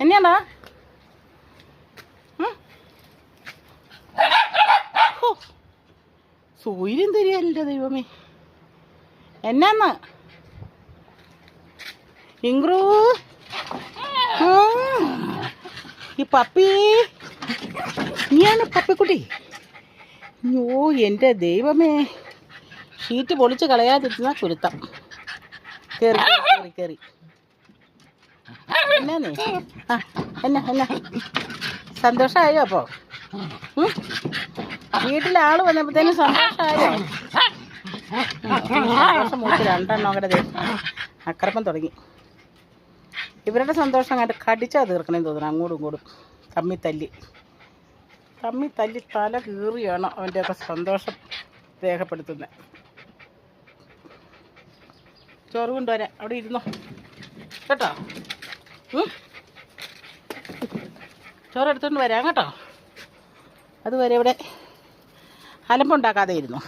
എന്നാടാ? സൂര്യൻ തരികയല്ലോ ദൈവമേ. എന്നാന്ന് ഇങ്ക്രൂ? ഈ പപ്പി നീയാണ് പപ്പിക്കുട്ടി? ഓ എൻ്റെ ദൈവമേ, ഷീറ്റ് പൊളിച്ച് കളയാതിരുന്ന കുരുത്തം. കയറി കയറി കയറി എന്നാന്നേ? എന്നാ സന്തോഷമായോ? അപ്പോൾ വീട്ടിലാള് വന്നപ്പോഴത്തേനും സന്തോഷമായോ? സന്തോഷം മൂച്ച് രണ്ടെണ്ണം കൂടെ അക്രമം തുടങ്ങി. ഇവരുടെ സന്തോഷം കണ്ട് കടിച്ചാൽ തീർക്കണേന്ന് തോന്നുന്നു. അങ്ങോട്ടും ഇങ്ങോട്ടും തമ്മി തല്ലി തല കീറിയാണ് അവൻ്റെയൊക്കെ സന്തോഷം രേഖപ്പെടുത്തുന്നത്. ചോറ് കൊണ്ടുവരാം, അവിടെ ഇരുന്നോ കേട്ടോ. ചോറ് എടുത്തുകൊണ്ട് വരാം കേട്ടോ. അതുവരെ ഇവിടെ അലമ്പുണ്ടാക്കാതെ ഇരുന്നു.